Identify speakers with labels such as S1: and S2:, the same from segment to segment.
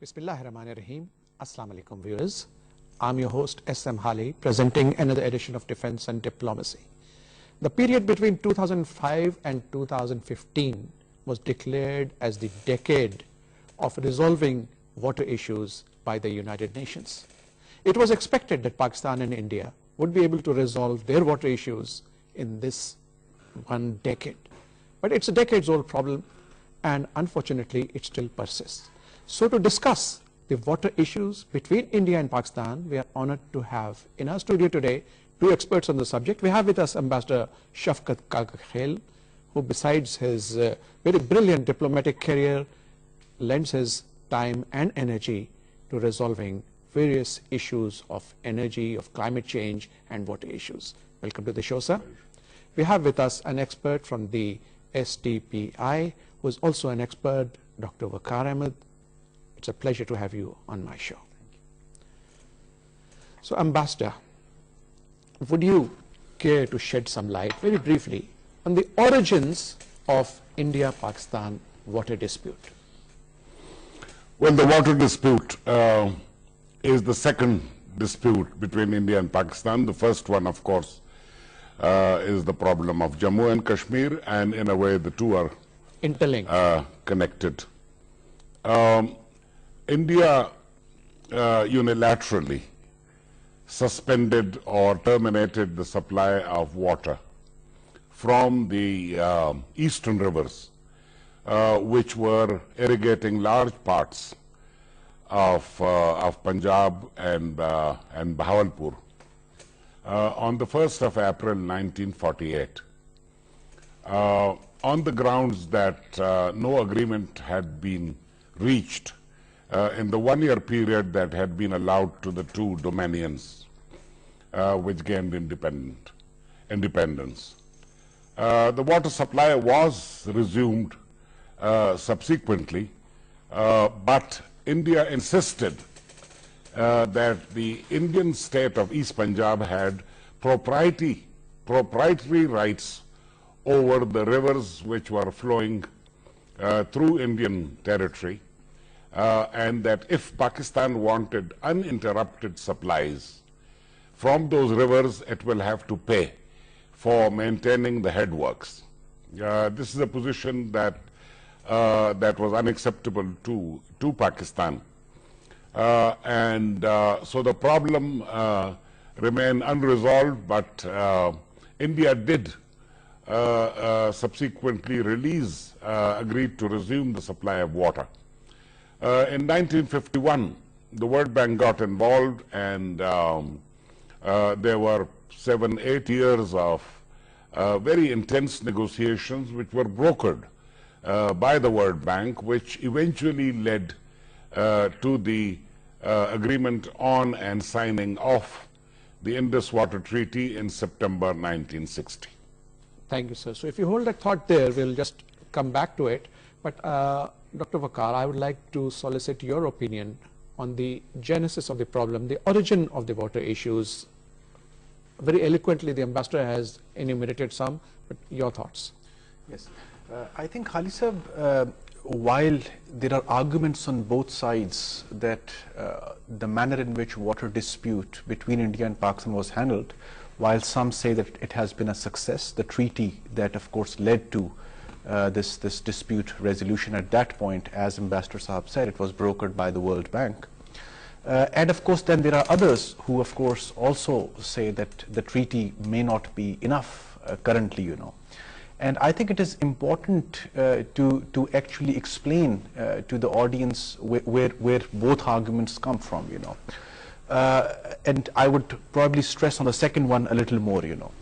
S1: Bismillahirrahmanirrahim. Assalamu alaikum viewers. I'm your host SM Hali, presenting another edition of Defense and Diplomacy. The period between 2005 and 2015 was declared as the decade of resolving water issues by the United Nations. It was expected that Pakistan and India would be able to resolve their water issues in this one decade. But it's a decades-old problem, and unfortunately it still persists. So to discuss the water issues between India and Pakistan, we are honored to have in our studio today two experts on the subject. We have with us Ambassador Shafkat Kakakhel, who besides his very brilliant diplomatic career, lends his time and energy to resolving various issues of energy, of climate change and water issues. Welcome to the show, sir. We have with us an expert from the STPI, who is also an expert, Dr. Waqar Ahmed. It's a pleasure to have you on my show. Thank you. So, Ambassador, would you care to shed some light very briefly on the origins of India-Pakistan water dispute?
S2: Well, the water dispute is the second dispute between India and Pakistan. The first one, of course, is the problem of Jammu and Kashmir, and in a way the two are
S1: interlinked,
S2: connected. India unilaterally suspended or terminated the supply of water from the eastern rivers, which were irrigating large parts of Punjab and Bahawalpur on the 1st of April 1948, on the grounds that no agreement had been reached in the one-year period that had been allowed to the two dominions which gained independence. The water supply was resumed subsequently, but India insisted that the Indian state of East Punjab had proprietary rights over the rivers which were flowing through Indian territory, and that if Pakistan wanted uninterrupted supplies from those rivers, it will have to pay for maintaining the headworks. This is a position that was unacceptable to Pakistan, and so the problem remained unresolved. But India did subsequently agreed to resume the supply of water. In 1951, the World Bank got involved, and there were 7-8 years of very intense negotiations which were brokered by the World Bank, which eventually led to the agreement on and signing off the Indus Water Treaty in September 1960.
S1: Thank you, sir. So if you hold that thought there, we'll just come back to it. But Dr. Waqar, I would like to solicit your opinion on the genesis of the problem, the origin of the water issues. Very eloquently, the ambassador has enumerated some, but your thoughts.
S3: Yes, I think Khali Sahab, while there are arguments on both sides that the manner in which water dispute between India and Pakistan was handled, while some say that it has been a success, the treaty that of course led to this dispute resolution at that point, as Ambassador Sahab said, it was brokered by the World Bank. And of course then there are others who of course also say that the treaty may not be enough currently, you know. And I think it is important to actually explain to the audience where both arguments come from, you know. And I would probably stress on the second one a little more, you know.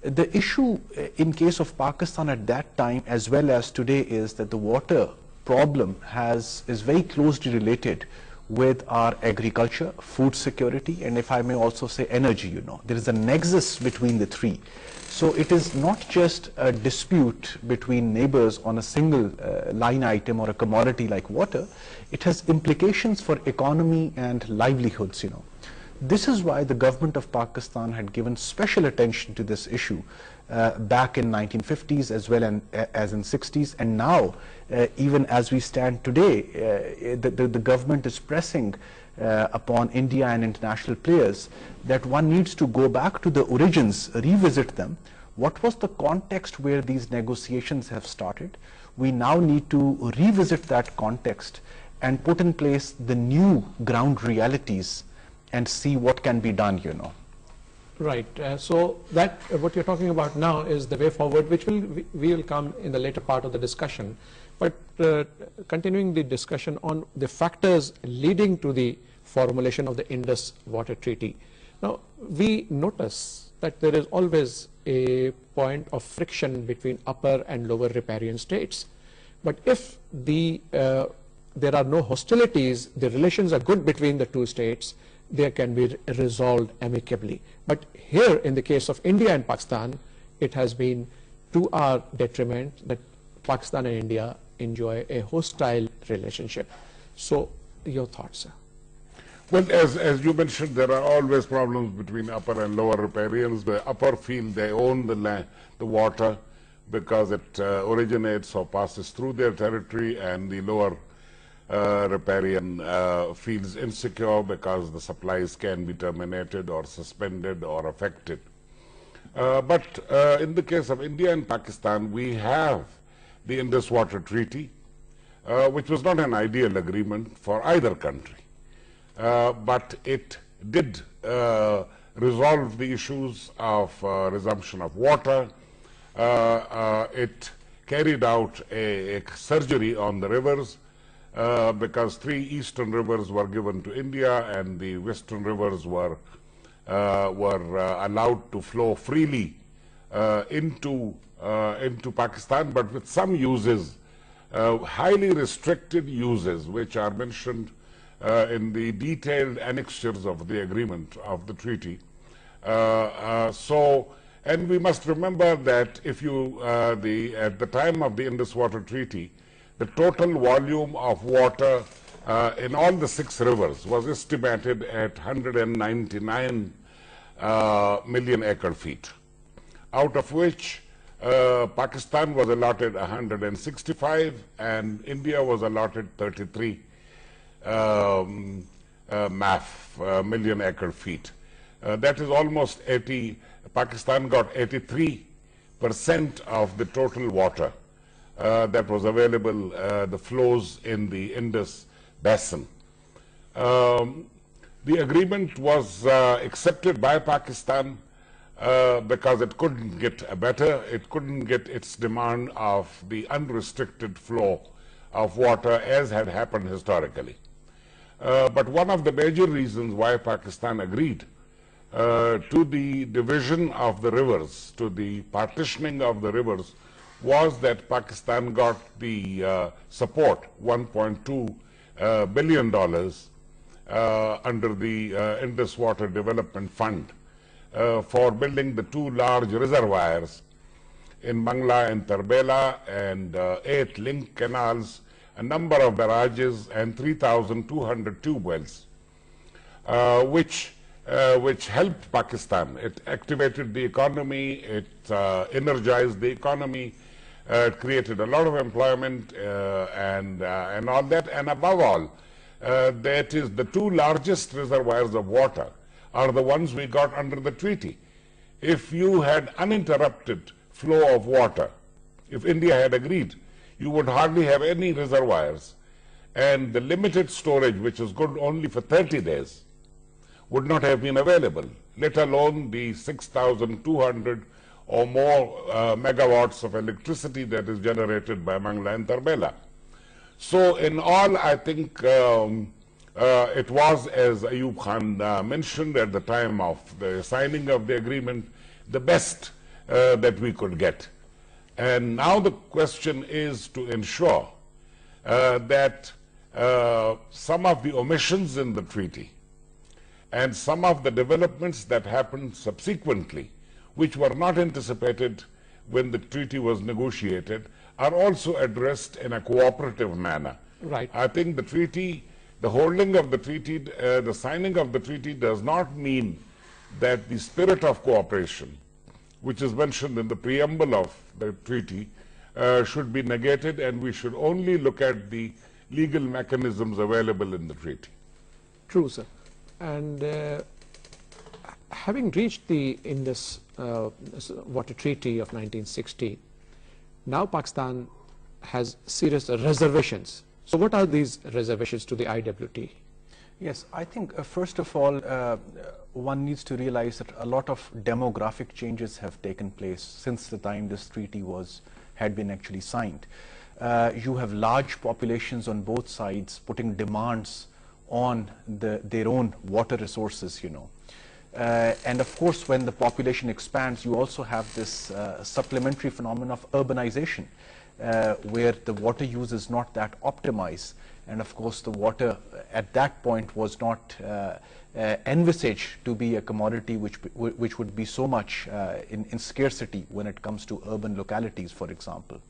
S3: The issue in case of Pakistan at that time as well as today is that the water problem is very closely related with our agriculture, food security, and if I may also say energy, you know. There is a nexus between the three. So it is not just a dispute between neighbors on a single line item or a commodity like water. It has implications for economy and livelihoods, you know. This is why the government of Pakistan had given special attention to this issue back in 1950s as well as in 60s, and now even as we stand today, the government is pressing upon India and international players that one needs to go back to the origins, revisit them. What was the context where these negotiations have started? We now need to revisit that context and put in place the new ground realities and see what can be done, you know.
S1: Right. So that what you're talking about now is the way forward, which we will come in the later part of the discussion. But continuing the discussion on the factors leading to the formulation of the Indus Water Treaty. Now, we notice that there is always a point of friction between upper and lower riparian states. But if there are no hostilities, the relations are good between the two states, they can be resolved amicably. But here, in the case of India and Pakistan, it has been to our detriment that Pakistan and India enjoy a hostile relationship. So, your thoughts, sir?
S2: Well, as you mentioned, there are always problems between upper and lower riparians. The upper feel they own the land, the water, because it originates or passes through their territory, and the lower riparian feels insecure because the supplies can be terminated or suspended or affected. But in the case of India and Pakistan, we have the Indus Water Treaty, which was not an ideal agreement for either country. But it did resolve the issues of resumption of water. It carried out a surgery on the rivers because 3 eastern rivers were given to India and the western rivers were allowed to flow freely into Pakistan, but with some uses, highly restricted uses, which are mentioned in the detailed annexures of the agreement of the treaty. And we must remember that if you, at the time of the Indus Water Treaty, the total volume of water in all the 6 rivers was estimated at 199 million acre feet, out of which Pakistan was allotted 165 and India was allotted 33 million acre feet. That is almost 80. Pakistan got 83% of the total water that was available, the flows in the Indus basin. The agreement was accepted by Pakistan because it couldn't get better. It couldn't get its demand of the unrestricted flow of water as had happened historically. But one of the major reasons why Pakistan agreed to the division of the rivers, to the partitioning of the rivers, was that Pakistan got the support, $1.2 billion under the Indus Water Development Fund for building the 2 large reservoirs in Bangla and Tarbela, and 8 link canals, a number of barrages, and 3,200 tube wells, which helped Pakistan. It activated the economy, it energized the economy, it created a lot of employment and all that, and above all, that is the 2 largest reservoirs of water are the ones we got under the treaty. If you had uninterrupted flow of water, if India had agreed, you would hardly have any reservoirs, and the limited storage, which is good only for 30 days, would not have been available, let alone the 6,200 or more megawatts of electricity that is generated by Bangla and Tarbela. So in all, I think it was, as Ayub Khan mentioned at the time of the signing of the agreement, the best that we could get. And now the question is to ensure that some of the omissions in the treaty and some of the developments that happened subsequently, which were not anticipated when the treaty was negotiated, are also addressed in a cooperative manner.
S1: Right.
S2: I think the treaty The holding of the treaty, the signing of the treaty does not mean that the spirit of cooperation, which is mentioned in the preamble of the treaty, should be negated, and we should only look at the legal mechanisms available in the treaty.
S1: True, sir. And having reached the Indus Water Treaty of 1960, now Pakistan has serious reservations. So what are these reservations to the IWT?
S3: Yes, I think first of all, one needs to realize that a lot of demographic changes have taken place since the time this treaty had been actually signed. You have large populations on both sides putting demands on their own water resources, you know. And of course, when the population expands, you also have this supplementary phenomenon of urbanization, where the water use is not that optimized. And of course, the water at that point was not envisaged to be a commodity which would be so much in scarcity when it comes to urban localities, for example.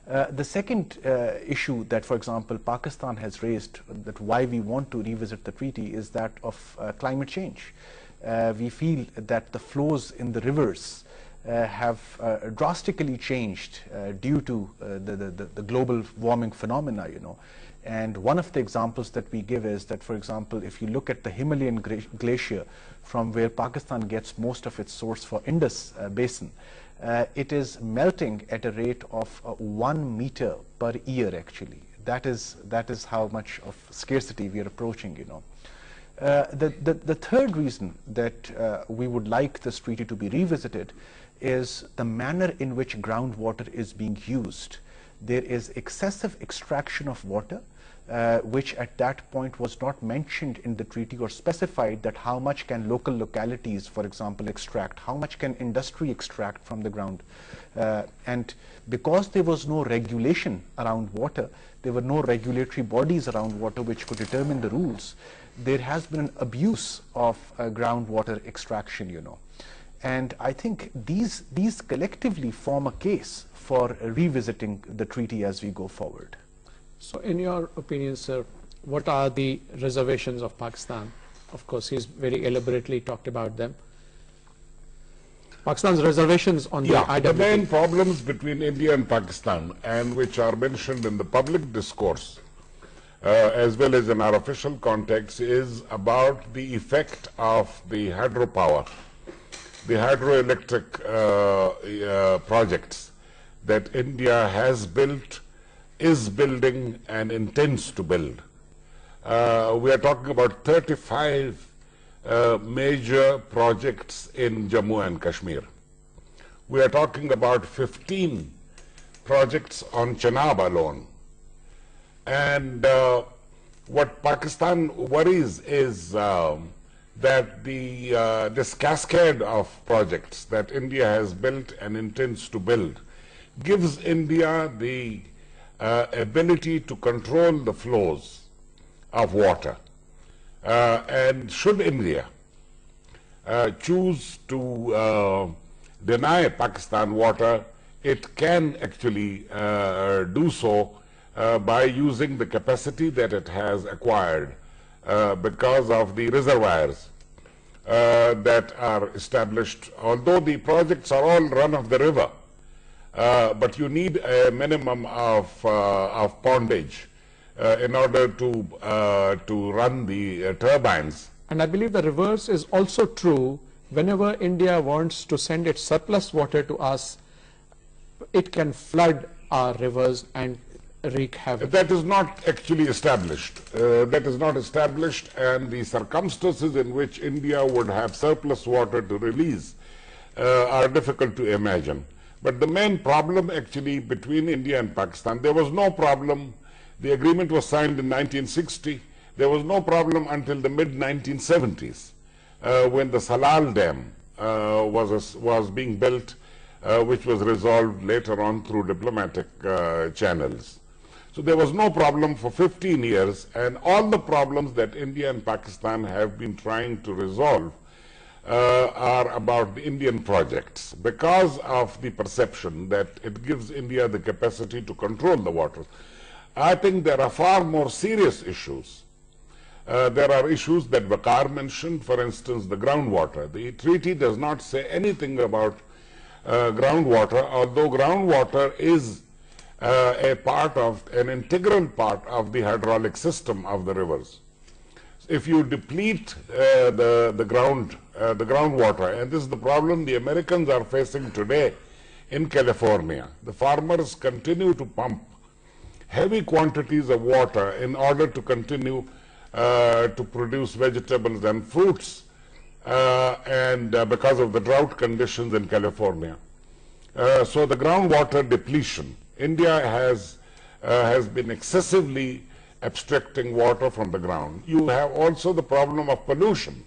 S3: The second issue that, for example, Pakistan has raised, that why we want to revisit the treaty, is that of climate change. We feel that the flows in the rivers have drastically changed due to the global warming phenomena, you know. And one of the examples that we give is that, for example, if you look at the Himalayan glacier, from where Pakistan gets most of its source for Indus basin, it is melting at a rate of 1 meter per year, actually. That is how much of scarcity we are approaching, you know. The third reason that we would like this treaty to be revisited is the manner in which groundwater is being used. There is excessive extraction of water, which at that point was not mentioned in the treaty or specified that how much can local localities, for example, extract, how much can industry extract from the ground. And because there was no regulation around water, there were no regulatory bodies around water which could determine the rules, there has been an abuse of groundwater extraction, you know. And I think these collectively form a case for revisiting the treaty as we go forward.
S1: So in your opinion, sir, what are the reservations of Pakistan? Of course, he's very elaborately talked about them. Pakistan's reservations on the IWT.
S2: The main problems between India and Pakistan, and which are mentioned in the public discourse, as well as in our official context, is about the effect of the hydropower, the hydroelectric projects that India has built, is building, and intends to build. We are talking about 35 major projects in Jammu and Kashmir. We are talking about 15 projects on Chenab alone. And what Pakistan worries is that this cascade of projects that India has built and intends to build gives India the ability to control the flows of water. And should India choose to deny Pakistan water, it can actually do so by using the capacity that it has acquired because of the reservoirs that are established. Although the projects are all run of the river, but you need a minimum of pondage in order to run the turbines.
S1: And I believe the reverse is also true. Whenever India wants to send its surplus water to us, it can flood our rivers and wreak havoc.
S2: That is not actually established. That is not established, and the circumstances in which India would have surplus water to release are difficult to imagine. But the main problem actually between India and Pakistan, there was no problem. The agreement was signed in 1960. There was no problem until the mid-1970s when the Salal Dam was being built, which was resolved later on through diplomatic channels. So there was no problem for 15 years, and all the problems that India and Pakistan have been trying to resolve are about the Indian projects, because of the perception that it gives India the capacity to control the water. I think there are far more serious issues there are issues that Waqar mentioned, for instance, the groundwater. The treaty does not say anything about groundwater, although groundwater is an integral part of the hydraulic system of the rivers. If you deplete the groundwater, and this is the problem the Americans are facing today in California, the farmers continue to pump heavy quantities of water in order to continue to produce vegetables and fruits, and because of the drought conditions in California. So the groundwater depletion, India has been excessively abstracting water from the ground. You have also the problem of pollution.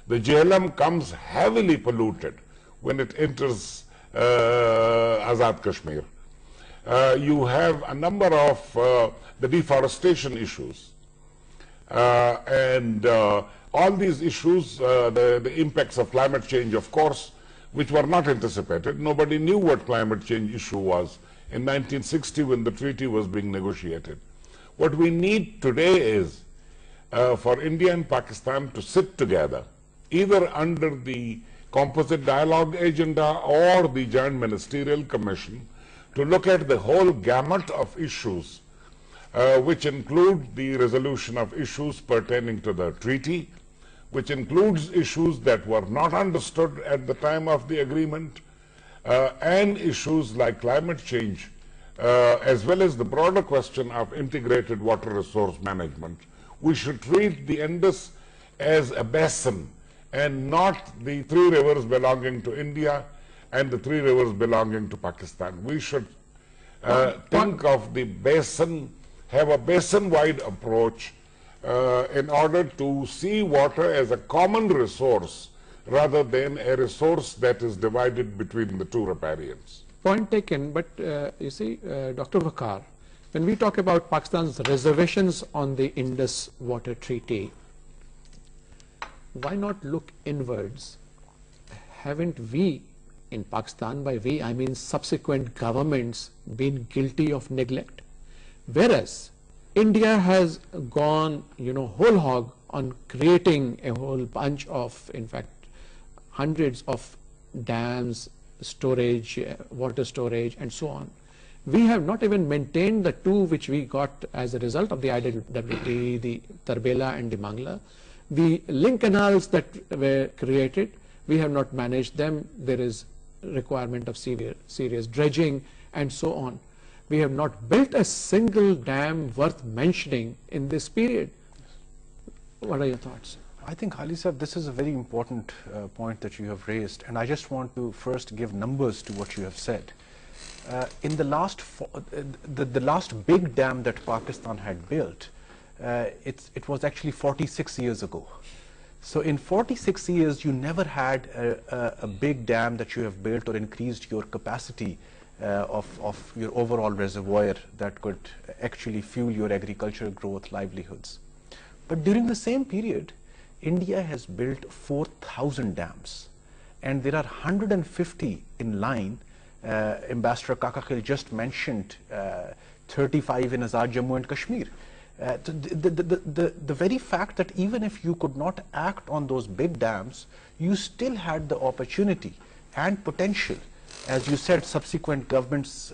S2: The Jhelum comes heavily polluted when it enters Azad Kashmir. You have a number of the deforestation issues. And all these issues, the impacts of climate change, of course, which were not anticipated. Nobody knew what climate change issue was in 1960 when the treaty was being negotiated. What we need today is for India and Pakistan to sit together, either under the composite dialogue agenda or the Joint Ministerial Commission, to look at the whole gamut of issues, which include the resolution of issues pertaining to the treaty, which includes issues that were not understood at the time of the agreement, and issues like climate change, as well as the broader question of integrated water resource management. We should treat the Indus as a basin and not the three rivers belonging to India and the three rivers belonging to Pakistan. We should think of the basin, have a basin-wide approach in order to see water as a common resource rather than a resource that is divided between the two riparians.
S1: Point taken, but you see, Dr. Waqar, when we talk about Pakistan's reservations on the Indus Water Treaty, why not look inwards? Haven't we in Pakistan, by we I mean subsequent governments, been guilty of neglect? Whereas India has gone, whole hog on creating a whole bunch of, in fact, hundreds of dams, storage, water storage, and so on. We have not even maintained the two which we got as a result of the IWT, the Tarbela and the Mangla. The link canals that were created, we have not managed them. There is requirement of serious dredging and so on. We have not built a single dam worth mentioning in this period. What are your thoughts?
S3: I think, Ali Sahib, this is a very important point that you have raised, and I just want to first give numbers to what you have said. In the last big dam that Pakistan had built, it was actually 46 years ago. So in 46 years, you never had a big dam that you have built or increased your capacity of your overall reservoir that could actually fuel your agricultural growth, livelihoods. But during the same period, India has built 4,000 dams, and there are 150 in line. Ambassador Kakakhil just mentioned 35 in Azad Jammu and Kashmir. The very fact that even if you could not act on those big dams, you still had the opportunity and potential. As you said, subsequent governments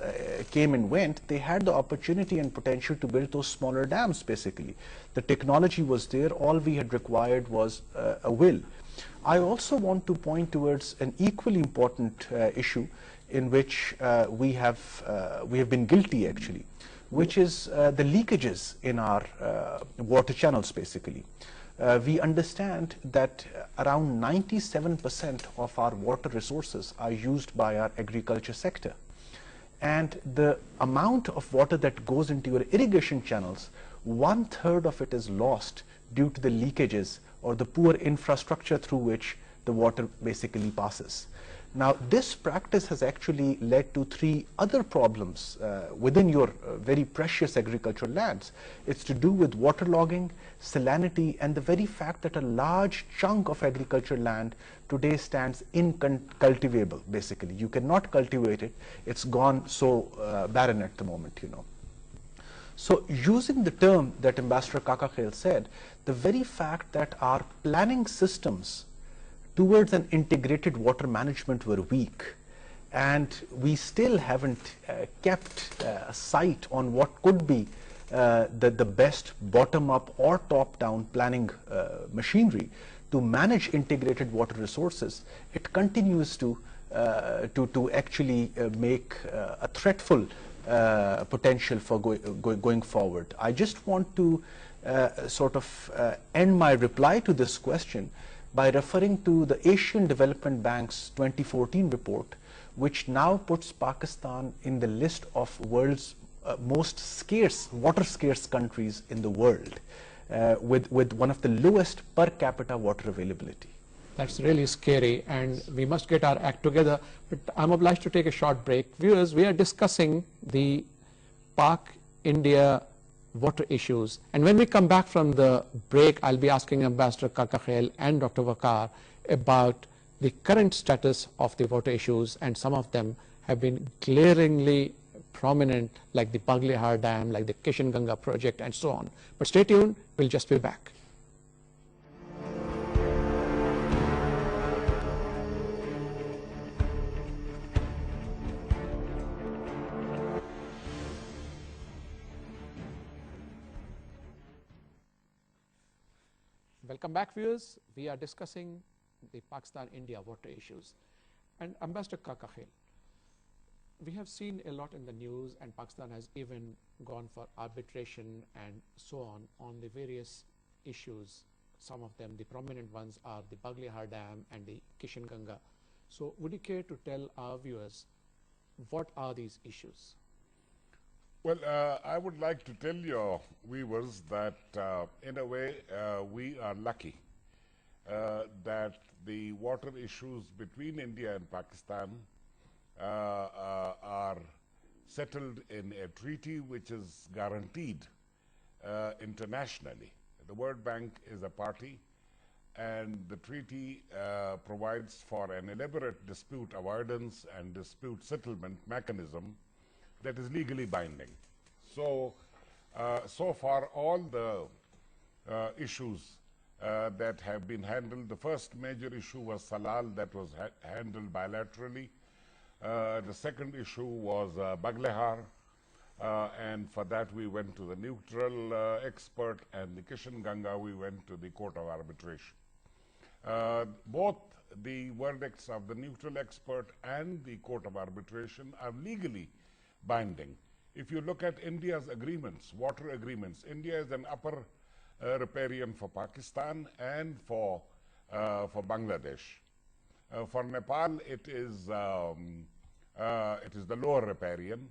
S3: came and went. They had the opportunity and potential to build those smaller dams, basically. The technology was there. All we had required was a will. I also want to point towards an equally important issue in which we have been guilty, actually, which is the leakages in our water channels, basically. We understand that around 97% of our water resources are used by our agriculture sector. And the amount of water that goes into your irrigation channels, 1/3 of it is lost due to the leakages or the poor infrastructure through which the water basically passes. Now, this practice has actually led to 3 other problems within your very precious agricultural lands. It's to do with waterlogging, salinity, and the very fact that a large chunk of agricultural land today stands incultivable, basically. You cannot cultivate it. It's gone so barren at the moment, So using the term that Ambassador Kakakhail said, the very fact that our planning systems towards an integrated water management were weak, and we still haven't kept a sight on what could be the best bottom-up or top-down planning machinery to manage integrated water resources, it continues to actually make a threatful potential for going forward. I just want to sort of end my reply to this question by referring to the Asian Development Bank's 2014 report, which now puts Pakistan in the list of world's most scarce, water scarce countries in the world, with one of the lowest per capita water availability.
S1: That's really scary, and we must get our act together. But I'm obliged to take a short break. Viewers, we are discussing the Pak-India water issues. And when we come back from the break, I'll be asking Ambassador Kakakhail and Dr. Waqar about the current status of the water issues, and some of them have been glaringly prominent, like the Baglihar Dam, like the Kishan Ganga project, and so on. But stay tuned, we'll just be back. Welcome back, viewers. We are discussing the Pakistan-India water issues. And Ambassador Kakakhail, we have seen a lot in the news, and Pakistan has even gone for arbitration and so on the various issues. Some of them, the prominent ones, are the Baglihar Dam and the Kishan Ganga. So would you care to tell our viewers what are these issues?
S2: Well, I would like to tell your viewers that in a way we are lucky that the water issues between India and Pakistan are settled in a treaty which is guaranteed internationally. The World Bank is a party, and the treaty provides for an elaborate dispute avoidance and dispute settlement mechanism that is legally binding. So, so far all the issues that have been handled, the first major issue was Salal, that was handled bilaterally. The second issue was Baglihar, and for that we went to the neutral expert, and the Kishan Ganga we went to the Court of Arbitration. Both the verdicts of the neutral expert and the Court of Arbitration are legally binding. If you look at India's agreements, water agreements, India is an upper riparian for Pakistan and for Bangladesh. For Nepal, it is the lower riparian,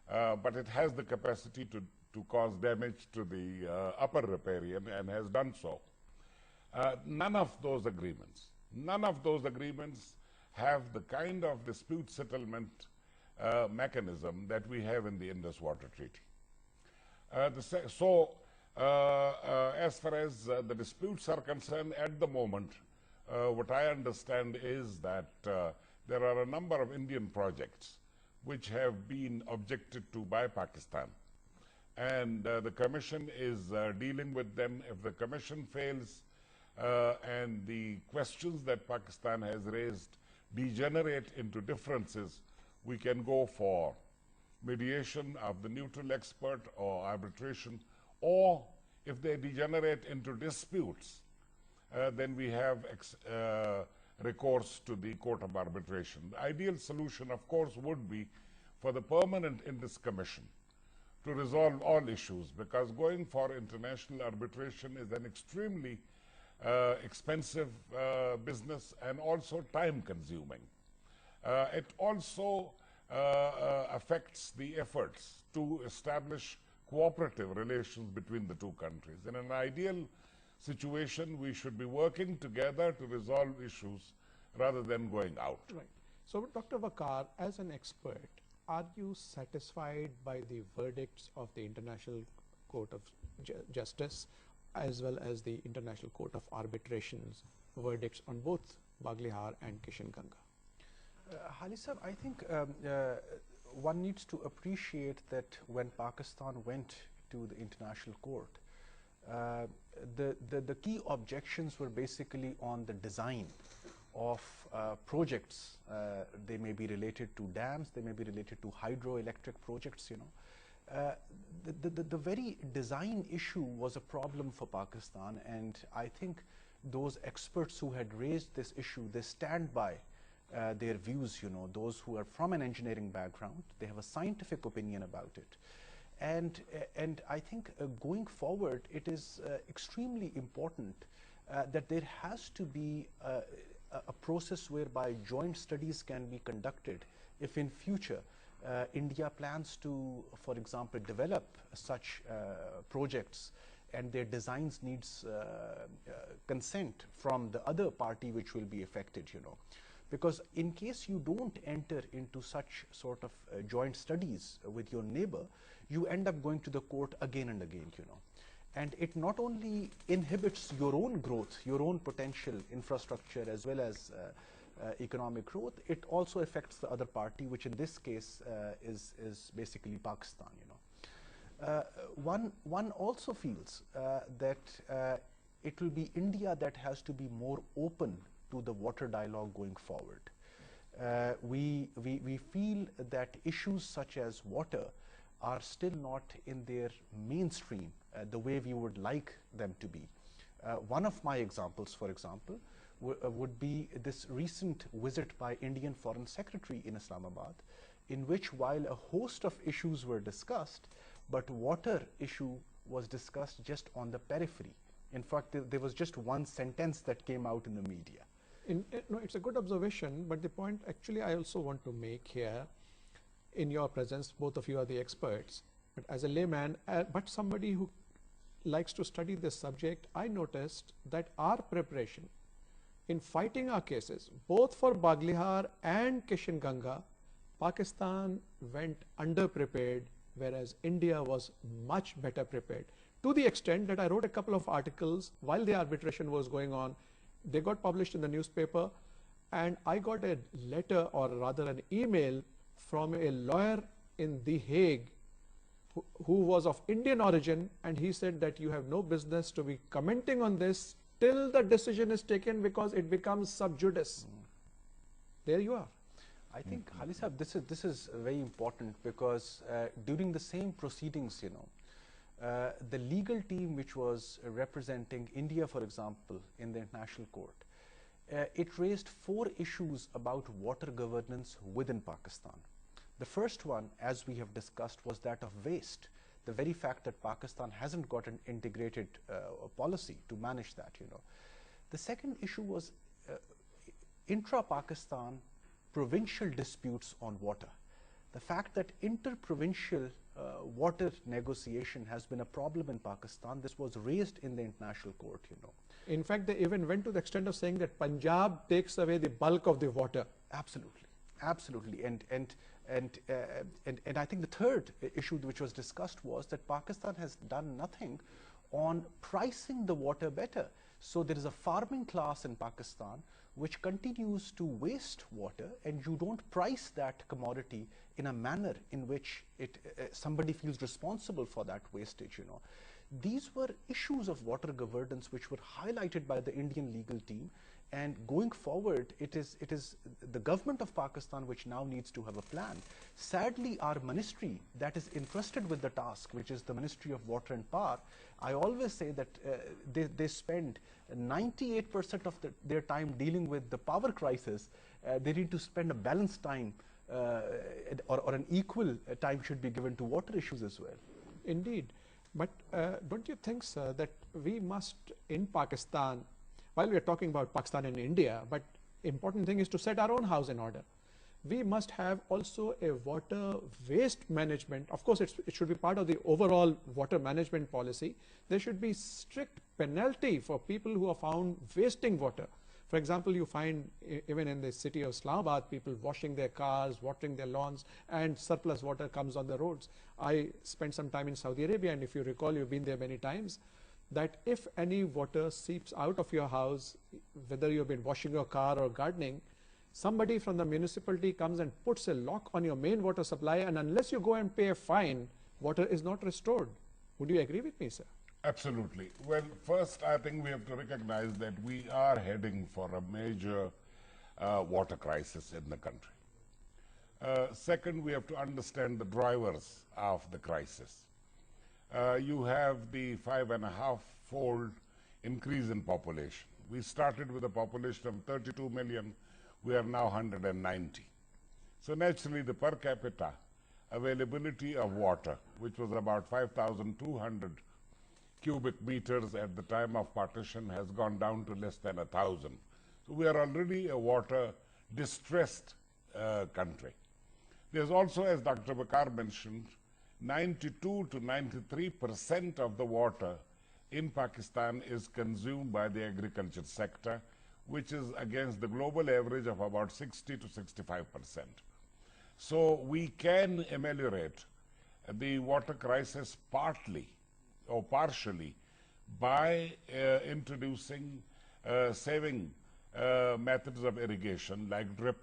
S2: but it has the capacity to cause damage to the upper riparian and has done so. None of those agreements have the kind of dispute settlement mechanism that we have in the Indus Water Treaty. As far as the disputes are concerned, at the moment, what I understand is that there are a number of Indian projects which have been objected to by Pakistan, and the Commission is dealing with them. If the Commission fails and the questions that Pakistan has raised degenerate into differences, we can go for mediation of the neutral expert or arbitration, or if they degenerate into disputes, then we have recourse to the Court of Arbitration. The ideal solution, of course, would be for the permanent Indus Commission to resolve all issues, because going for international arbitration is an extremely expensive business and also time-consuming. It also affects the efforts to establish cooperative relations between the two countries. In an ideal situation, we should be working together to resolve issues rather than going out.
S1: Right. So, Dr. Waqar, as an expert, are you satisfied by the verdicts of the International Court of Justice as well as the International Court of Arbitration's verdicts on both Baglihar and Kishan Ganga?
S3: Hali Sahab, I think one needs to appreciate that when Pakistan went to the international court, the key objections were basically on the design of projects. They may be related to dams, they may be related to hydroelectric projects, you know. The very design issue was a problem for Pakistan, and I think those experts who had raised this issue, they stand by their views, you know, those who are from an engineering background, they have a scientific opinion about it. And I think going forward, it is extremely important that there has to be a process whereby joint studies can be conducted if in future India plans to, for example, develop such projects and their designs needs consent from the other party which will be affected, you know. Because in case you don't enter into such sort of joint studies with your neighbor, you end up going to the court again and again, you know. And it not only inhibits your own growth, your own potential infrastructure as well as economic growth, it also affects the other party, which in this case is basically Pakistan, you know. One also feels that it will be India that has to be more open to the water dialogue going forward. We feel that issues such as water are still not in their mainstream the way we would like them to be. One of my examples, for example, would be this recent visit by Indian Foreign Secretary in Islamabad, in which while a host of issues were discussed, but water issue was discussed just on the periphery. In fact, there was just one sentence that came out in the media.
S1: No, it's a good observation, but the point actually I also want to make here, in your presence, both of you are the experts, but as a layman, but somebody who likes to study this subject, I noticed that our preparation in fighting our cases, both for Baglihar and Kishan Ganga, Pakistan went underprepared, whereas India was much better prepared. To the extent that I wrote a couple of articles while the arbitration was going on. They got published in the newspaper, and I got a letter, or rather an email, from a lawyer in The Hague who was of Indian origin, and he said that you have no business to be commenting on this till the decision is taken, because it becomes sub judice. There you are.
S3: I think, Hali Sahab, this is very important, because during the same proceedings, you know, the legal team which was representing India, for example, in the international court, it raised 4 issues about water governance within Pakistan. The first one, as we have discussed, was that of waste. The very fact that Pakistan hasn't got an integrated policy to manage that, you know. The second issue was intra-Pakistan provincial disputes on water. The fact that inter-provincial water negotiation has been a problem in Pakistan, this was raised in the international court, you know.
S1: In fact, they even went to the extent of saying that Punjab takes away the bulk of the water.
S3: Absolutely, absolutely. And I think the third issue which was discussed was that Pakistan has done nothing on pricing the water better. So there is a farming class in Pakistan which continues to waste water, and you don't price that commodity in a manner in which somebody feels responsible for that wastage, you know. These were issues of water governance which were highlighted by the Indian legal team, and going forward, it is the government of Pakistan which now needs to have a plan. Sadly, our ministry that is entrusted with the task, which is the Ministry of Water and Power, I always say that they spend 98% of their time dealing with the power crisis. They need to spend a balanced time, or an equal time should be given to water issues as well.
S1: Indeed. But don't you think, sir, that we must, in Pakistan, while we are talking about Pakistan and India, but important thing is to set our own house in order. We must have also a water waste management. Of course, it should be part of the overall water management policy. There should be strict penalty for people who are found wasting water. For example, you find even in the city of Islamabad, people washing their cars, watering their lawns, and surplus water comes on the roads. I spent some time in Saudi Arabia, and if you recall, you've been there many times, that if any water seeps out of your house, whether you've been washing your car or gardening, somebody from the municipality comes and puts a lock on your main water supply, and unless you go and pay a fine, water is not restored. Would you agree with me, sir?
S2: Absolutely. Well, first, I think we have to recognize that we are heading for a major water crisis in the country. Second, we have to understand the drivers of the crisis. You have the 5.5-fold increase in population. We started with a population of 32 million. We are now 190. So naturally, the per capita availability of water, which was about 5,200 cubic meters at the time of partition, has gone down to less than 1,000. So we are already a water distressed country. There's also, as Dr. Bakar mentioned, 92 to 93% of the water in Pakistan is consumed by the agriculture sector, which is against the global average of about 60 to 65%. So we can ameliorate the water crisis partly or partially by introducing saving methods of irrigation like drip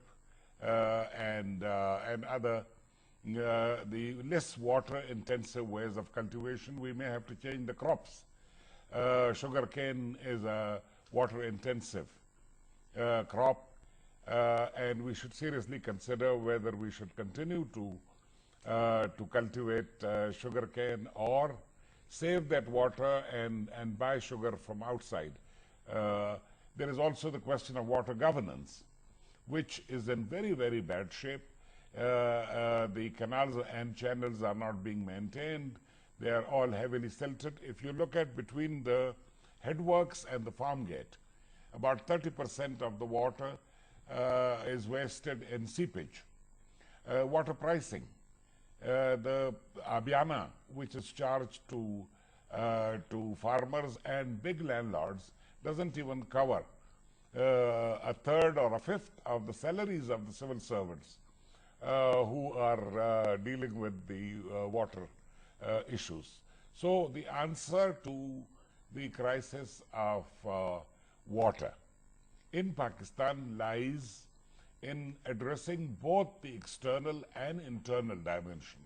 S2: and other the less water intensive ways of cultivation. We may have to change the crops. Sugarcane is a water intensive crop, and we should seriously consider whether we should continue to cultivate sugarcane or save that water and buy sugar from outside. There is also the question of water governance, which is in very, very bad shape. The canals and channels are not being maintained. They are all heavily silted. If you look at between the headworks and the farm gate, about 30% of the water is wasted in seepage. Water pricing. The Abiana, which is charged to farmers and big landlords, doesn't even cover a third or a fifth of the salaries of the civil servants who are dealing with the water issues. So the answer to the crisis of water in Pakistan lies in addressing both the external and internal dimension.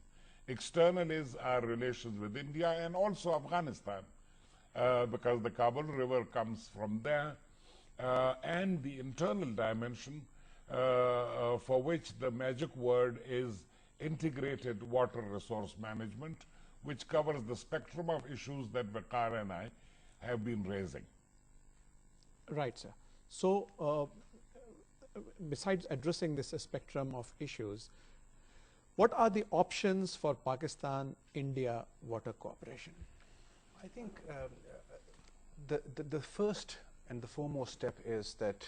S2: External is our relations with India and also Afghanistan, because the Kabul River comes from there, and the internal dimension for which the magic word is integrated water resource management, which covers the spectrum of issues that Bakar and I have been raising.
S1: Right, sir. So, besides addressing this spectrum of issues, what are the options for Pakistan-India water cooperation?
S3: I think the first and the foremost step is that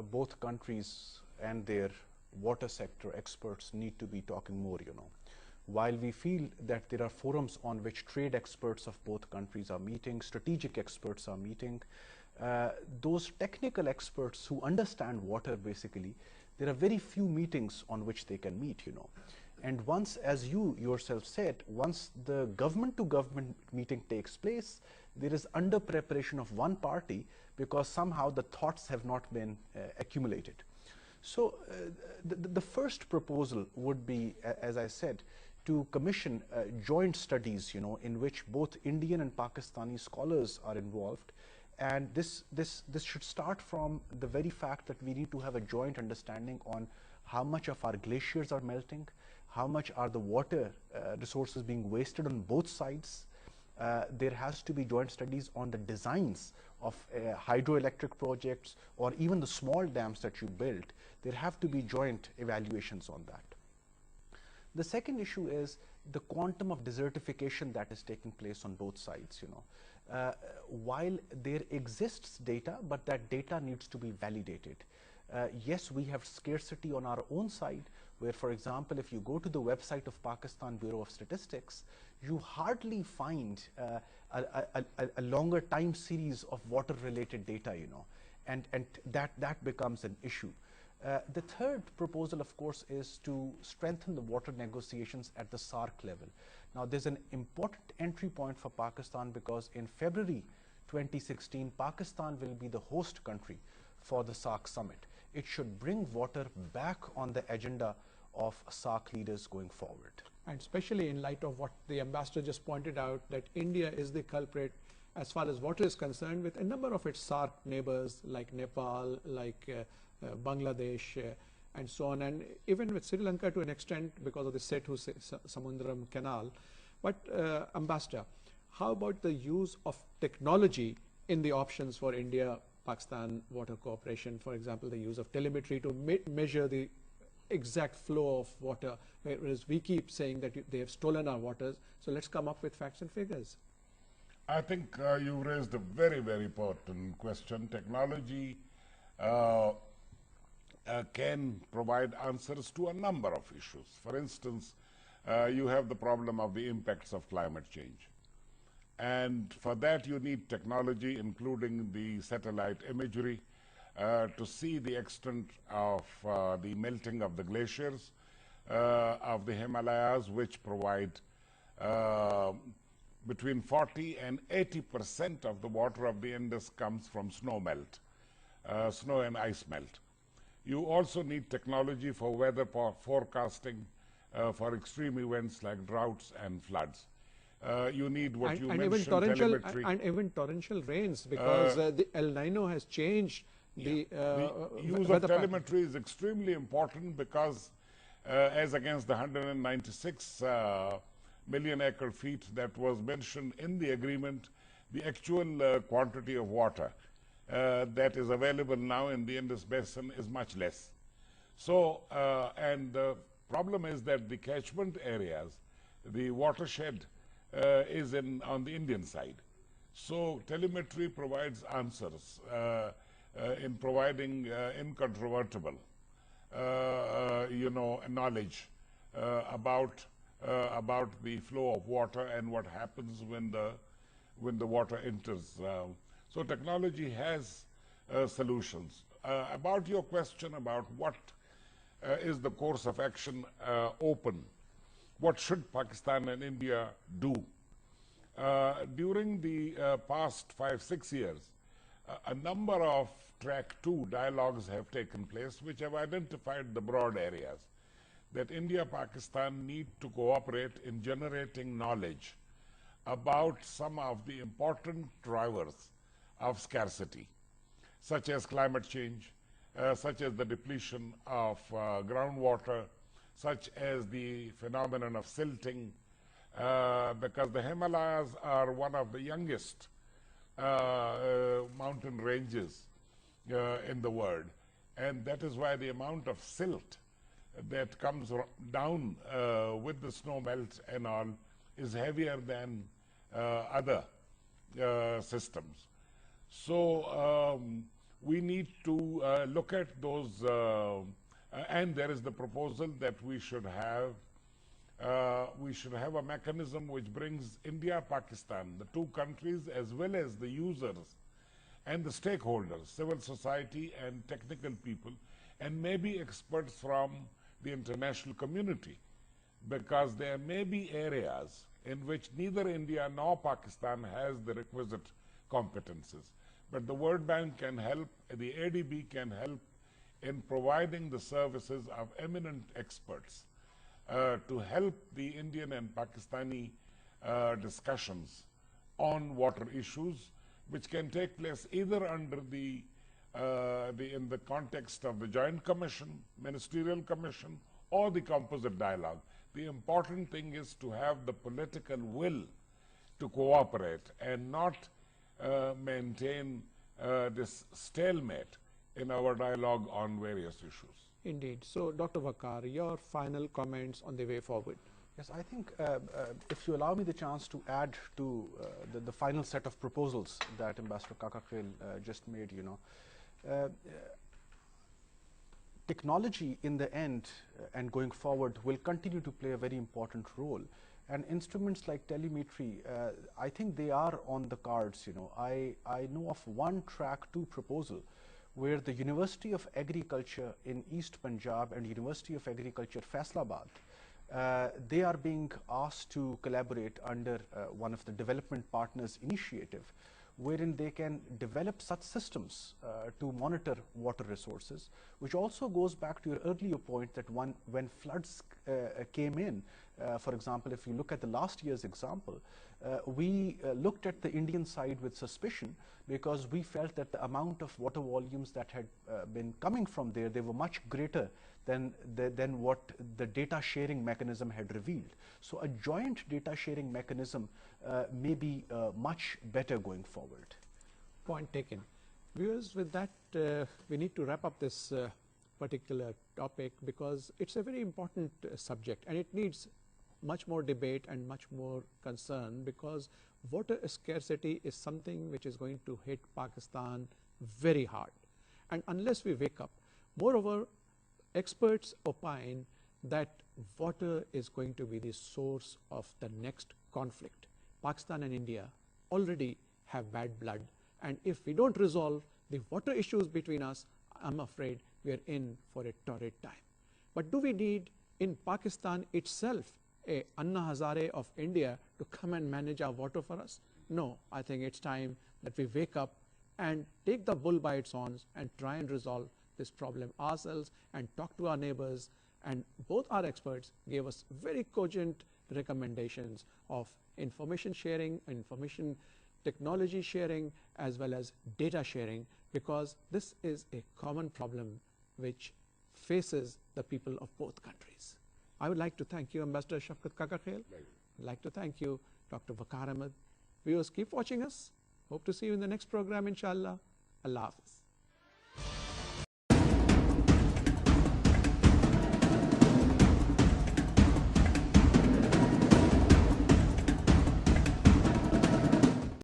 S3: both countries and their water sector experts need to be talking more, While we feel that there are forums on which trade experts of both countries are meeting, strategic experts are meeting, those technical experts who understand water basically, there are very few meetings on which they can meet, And once, as you yourself said, once the government-to-government meeting takes place, there is under preparation of one party because somehow the thoughts have not been accumulated. So the first proposal would be, as I said, to commission joint studies, in which both Indian and Pakistani scholars are involved. And this should start from the very fact that we need to have a joint understanding on how much of our glaciers are melting, how much are the water resources being wasted on both sides. There has to be joint studies on the designs of hydroelectric projects or even the small dams that you build. There have to be joint evaluations on that. The second issue is the quantum of desertification that is taking place on both sides, While there exists data, but that data needs to be validated. Yes, we have scarcity on our own side, where, for example, if you go to the website of Pakistan Bureau of Statistics, you hardly find a longer time series of water-related data, and that becomes an issue. The third proposal, of course, is to strengthen the water negotiations at the SAARC level. Now, there's an important entry point for Pakistan because in February 2016, Pakistan will be the host country for the SAARC summit. It should bring water back on the agenda of SAARC leaders going forward.
S1: And especially in light of what the ambassador just pointed out, that India is the culprit as far as water is concerned, with a number of its SAARC neighbors like Nepal, like Bangladesh, and so on, and even with Sri Lanka to an extent because of the Setu Samundram Canal. But Ambassador, how about the use of technology in the options for India-Pakistan water cooperation? For example, the use of telemetry to measure the exact flow of water, whereas we keep saying that they have stolen our waters. So let's come up with facts and figures.
S2: I think you raised a very, very important question. Technology can provide answers to a number of issues. For instance, you have the problem of the impacts of climate change. And for that you need technology, including the satellite imagery, to see the extent of the melting of the glaciers of the Himalayas, which provide between 40 and 80% of the water of the Indus comes from snow melt, snow and ice melt. You also need technology for weather forecasting for extreme events like droughts and floods. You need what you mentioned, telemetry.
S1: And even torrential rains, because the El Nino has changed the
S2: use of telemetry is extremely important because as against the 196 million acre feet that was mentioned in the agreement, the actual quantity of water that is available now in the Indus Basin is much less. So, and the problem is that the catchment areas, the watershed is on the Indian side. So telemetry provides answers in providing incontrovertible, knowledge about the flow of water and what happens when the water enters. So technology has solutions. About your question about what is the course of action open, what should Pakistan and India do? During the past 5-6 years, a number of track 2 dialogues have taken place which have identified the broad areas that India, Pakistan need to cooperate in generating knowledge about some of the important drivers of scarcity, such as climate change, such as the depletion of groundwater, such as the phenomenon of silting, because the Himalayas are one of the youngest mountain ranges in the world, and that is why the amount of silt that comes down with the snow melt and all is heavier than other systems. So we need to look at those, and there is the proposal that we should have a mechanism which brings India, Pakistan, the two countries, as well as the users and the stakeholders, civil society and technical people, and maybe experts from the international community, because there may be areas in which neither India nor Pakistan has the requisite competences. But the World Bank can help, the ADB can help in providing the services of eminent experts to help the Indian and Pakistani discussions on water issues, which can take place either under in the context of the Joint Commission, Ministerial Commission, or the Composite Dialogue. The important thing is to have the political will to cooperate and not maintain this stalemate in our dialogue on various issues.
S1: Indeed. So, Dr. Vakar, your final comments on the way forward.
S3: Yes, I think if you allow me the chance to add to the final set of proposals that Ambassador Kakakhel just made, technology in the end and going forward will continue to play a very important role. And instruments like telemetry, I think they are on the cards. I know of one track 2 proposal where the University of Agriculture in East Punjab and University of Agriculture Faisalabad, they are being asked to collaborate under one of the development partners initiative, wherein they can develop such systems to monitor water resources, which also goes back to your earlier point that when floods came in, For example, if you look at the last year's example, we looked at the Indian side with suspicion because we felt that the amount of water volumes that had been coming from there, they were much greater than what the data sharing mechanism had revealed. So a joint data sharing mechanism may be much better going forward.
S1: Point taken. Viewers, with that, we need to wrap up this particular topic because it's a very important subject and it needs much more debate and much more concern because water scarcity is something which is going to hit Pakistan very hard. And unless we wake up, moreover, experts opine that water is going to be the source of the next conflict. Pakistan and India already have bad blood, and if we don't resolve the water issues between us, I'm afraid we are in for a torrid time. But do we need in Pakistan itself a Anna Hazare of India to come and manage our water for us? No, I think it's time that we wake up and take the bull by its horns and try and resolve this problem ourselves and talk to our neighbors. And both our experts gave us very cogent recommendations of information sharing, information technology sharing, as well as data sharing, because this is a common problem which faces the people of both countries. I would like to thank you, Ambassador Shafkat Kakakhel. I'd like to thank you, Dr. Waqar Ahmed. Viewers, keep watching us. Hope to see you in the next program, inshallah. Allah Hafiz.